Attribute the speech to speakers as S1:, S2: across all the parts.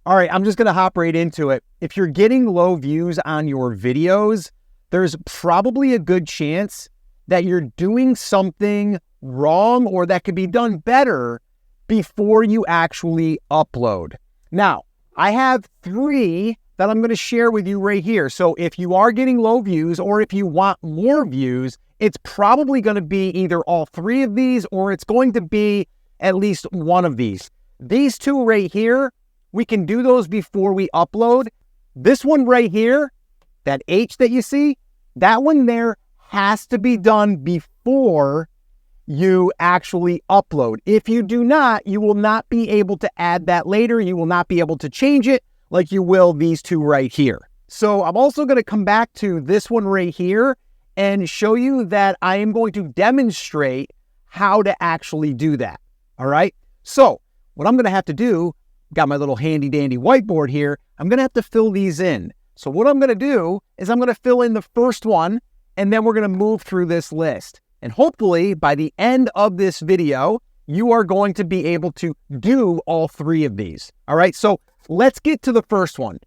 S1: All right, I'm just going to hop right into it. If you're getting low views on your videos, there's probably a good chance that you're doing something wrong or that could be done better before you actually upload. Now, I have 3 that I'm going to share with you right here. So if you are getting low views or if you want more views, it's probably going to be either all 3 of these or it's going to be at least one of these. These 2 right here, we can do those before we upload. This one right here, that H that you see, that one there has to be done before you actually upload. If you do not, you will not be able to add that later. You will not be able to change it like you will these 2 right here. So I'm also going to come back to this one right here and show you that I am going to demonstrate how to actually do that. All right. So what I'm going to have to do, got my little handy dandy whiteboard here. I'm going to have to fill these in. So what I'm going to do is I'm going to fill in the first one and then we're going to move through this list. And hopefully by the end of this video, you are going to be able to do all 3 of these. All right. So let's get to the first one.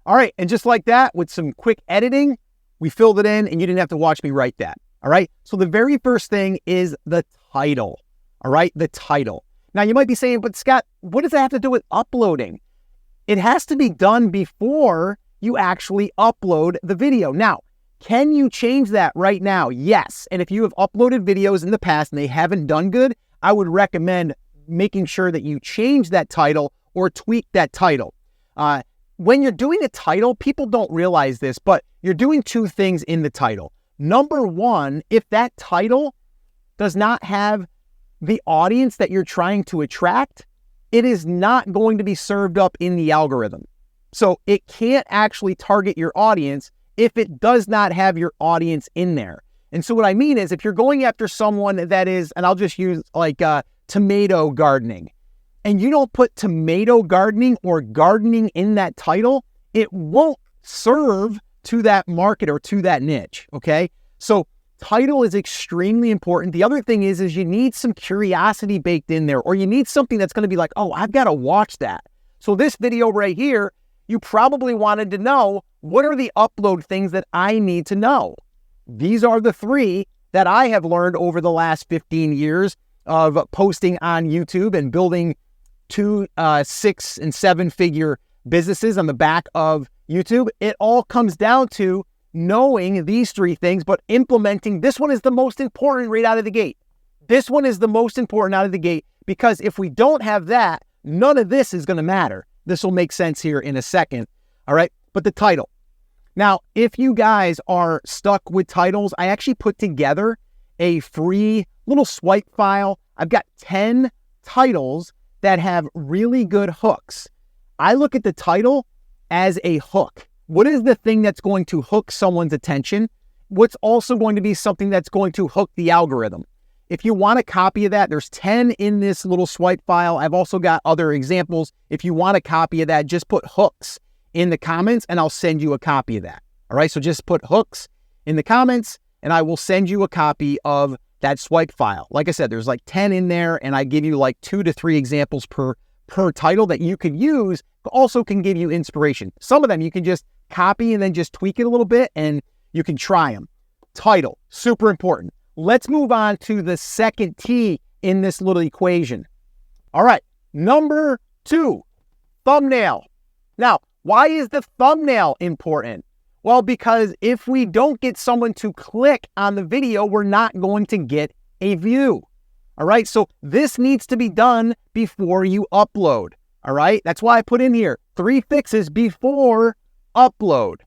S1: All right. And just like that, with some quick editing, we filled it in and you didn't have to watch me write that. All right. So the very first thing is the title. All right. The title. Now you might be saying, but Scott, what does that have to do with uploading? It has to be done before you actually upload the video. Now, can you change that right now? Yes. And if you have uploaded videos in the past and they haven't done good, I would recommend making sure that you change that title or tweak that title. When you're doing a title, people don't realize this, but you're doing 2 things in the title. Number 1, if that title does not have the audience that you're trying to attract, it is not going to be served up in the algorithm. So it can't actually target your audience if it does not have your audience in there. And so what I mean is if you're going after someone that is, and I'll just use like tomato gardening, and you don't put tomato gardening or gardening in that title, it won't serve to that market or to that niche, okay? So title is extremely important. The other thing is you need some curiosity baked in there, or you need something that's going to be like, oh, I've got to watch that. So this video right here, you probably wanted to know, what are the upload things that I need to know? These are the 3 that I have learned over the last 15 years of posting on YouTube and building 2, 6, and 7-figure businesses on the back of YouTube. It all comes down to knowing these 3 things, but implementing. This one is the most important right out of the gate. This one is the most important out of the gate, because if we don't have that, none of this is going to matter. This will make sense here in a second. All right. But the title. Now, if you guys are stuck with titles, I actually put together a free little swipe file. I've got 10 titles that have really good hooks. I look at the title as a hook. What is the thing that's going to hook someone's attention? What's also going to be something that's going to hook the algorithm? If you want a copy of that, there's 10 in this little swipe file. I've also got other examples. If you want a copy of that, just put hooks in the comments and I'll send you a copy of that. All right, so just put hooks in the comments and I will send you a copy of that swipe file. Like I said, there's like 10 in there and I give you like 2 to 3 examples per title that you could use, but also can give you inspiration. Some of them you can just copy and then just tweak it a little bit and you can try them. Title, super important. Let's move on to the second T in this little equation. All right, number 2, thumbnail. Now, why is the thumbnail important? Well, because if we don't get someone to click on the video, we're not going to get a view. All right, so this needs to be done before you upload. All right, that's why I put in here 3 fixes before upload.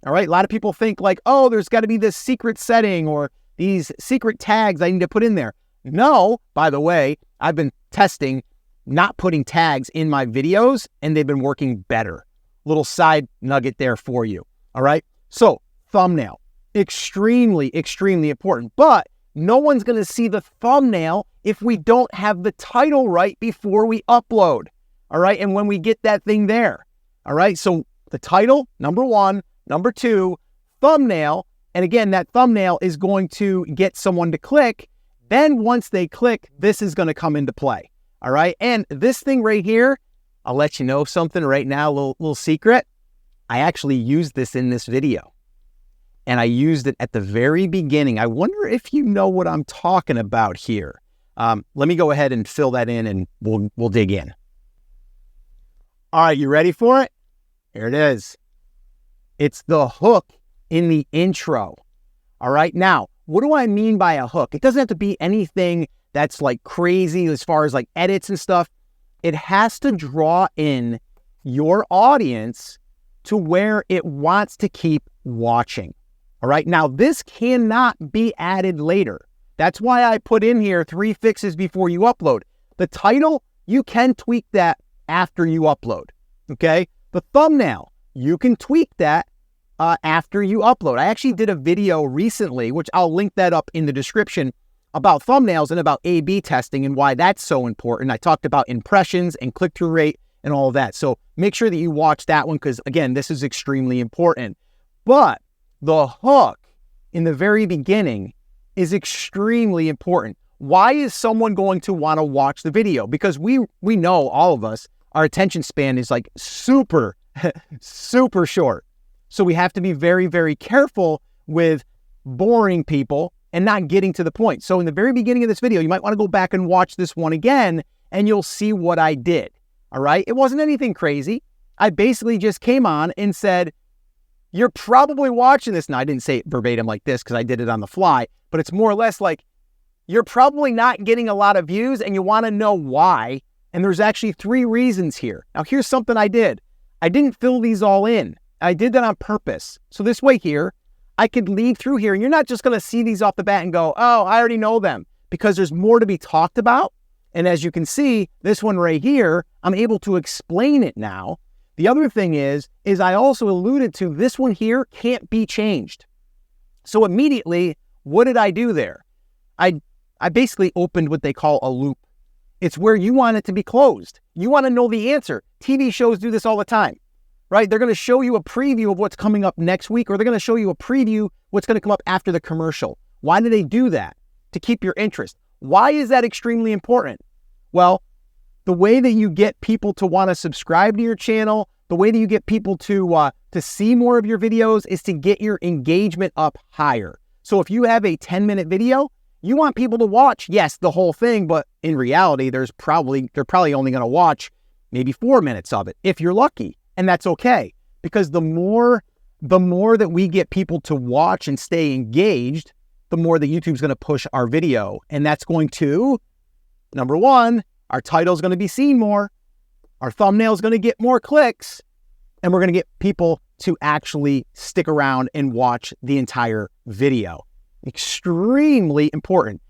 S1: All right, a lot of people think like, oh, there's got to be this secret setting or these secret tags I need to put in there. No, by the way, I've been testing not putting tags in my videos and they've been working better. Little side nugget there for you. All right. So thumbnail, extremely, extremely important, but no one's going to see the thumbnail if we don't have the title right before we upload. All right. And when we get that thing there. All right. So the title, number 1, number 2, thumbnail. And again, that thumbnail is going to get someone to click. Then once they click, this is going to come into play. All right. And this thing right here, I'll let you know something right now, a little secret. I actually used this in this video. And I used it at the very beginning. I wonder if you know what I'm talking about here. Let me go ahead and fill that in and we'll dig in. All right, you ready for it? Here it is. It's the hook in the intro. All right, now, what do I mean by a hook? It doesn't have to be anything that's like crazy as far as like edits and stuff. It has to draw in your audience to where it wants to keep watching. All right, now this cannot be added later. That's why I put in here 3 fixes before you upload. The title, you can tweak that after you upload, okay? The thumbnail, you can tweak that after you upload. I actually did a video recently, which I'll link that up in the description, about thumbnails and about A/B testing and why that's so important. I talked about impressions and click-through rate and all of that. So make sure that you watch that one because, again, this is extremely important. But the hook in the very beginning is extremely important. Why is someone going to want to watch the video? Because we know, all of us, our attention span is like super, super short. So we have to be very, very careful with boring people and not getting to the point. So in the very beginning of this video, you might want to go back and watch this one again and you'll see what I did. All right? It wasn't anything crazy. I basically just came on and said, you're probably watching this. Now, I didn't say it verbatim like this because I did it on the fly, but it's more or less like, you're probably not getting a lot of views and you want to know why. And there's actually 3 reasons here. Now, here's something I did. I didn't fill these all in. I did that on purpose. So this way here, I could lead through here and you're not just going to see these off the bat and go, oh, I already know them, because there's more to be talked about. And as you can see, this one right here, I'm able to explain it now. The other thing is I also alluded to this one here can't be changed. So immediately, what did I do there? I basically opened what they call a loop. It's where you want it to be closed. You want to know the answer. TV shows do this all the time, right? They're going to show you a preview of what's coming up next week, or they're going to show you a preview what's going to come up after the commercial. Why do they do that? To keep your interest. Why is that extremely important? Well, the way that you get people to want to subscribe to your channel, the way that you get people to see more of your videos is to get your engagement up higher. So if you have a 10-minute video, you want people to watch, yes, the whole thing, but in reality, they're probably only going to watch maybe 4 minutes of it, if you're lucky. And that's okay, because the more that we get people to watch and stay engaged, the more that YouTube's going to push our video. And that's going to, number 1, our title's going to be seen more, our thumbnail's going to get more clicks, and we're going to get people to actually stick around and watch the entire video. Extremely important.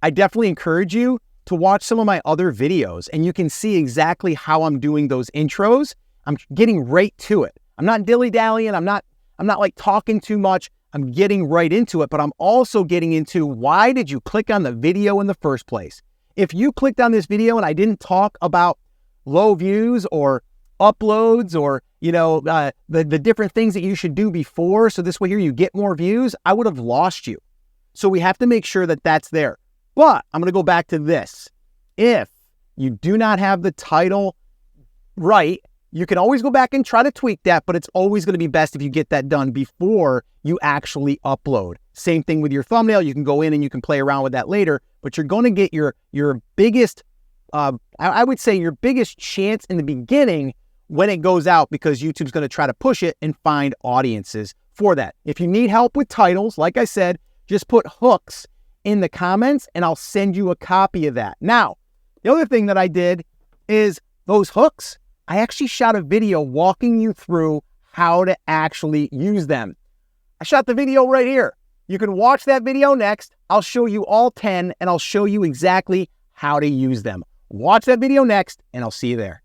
S1: I definitely encourage you to watch some of my other videos and you can see exactly how I'm doing those intros. I'm getting right to it. I'm not dilly-dallying. I'm not like talking too much. I'm getting right into it, but I'm also getting into why did you click on the video in the first place? If you clicked on this video and I didn't talk about low views or uploads or, the different things that you should do before, so this way here you get more views, I would have lost you. So we have to make sure that that's there. But I'm going to go back to this. If you do not have the title right, you can always go back and try to tweak that, but it's always going to be best if you get that done before you actually upload. Same thing with your thumbnail. You can go in and you can play around with that later, but you're going to get your biggest, I would say your biggest chance in the beginning when it goes out, because YouTube's going to try to push it and find audiences for that. If you need help with titles, like I said, just put hooks in the comments and I'll send you a copy of that. Now, the other thing that I did is those hooks, I actually shot a video walking you through how to actually use them. I shot the video right here. You can watch that video next. I'll show you all 10 and I'll show you exactly how to use them. Watch that video next and I'll see you there.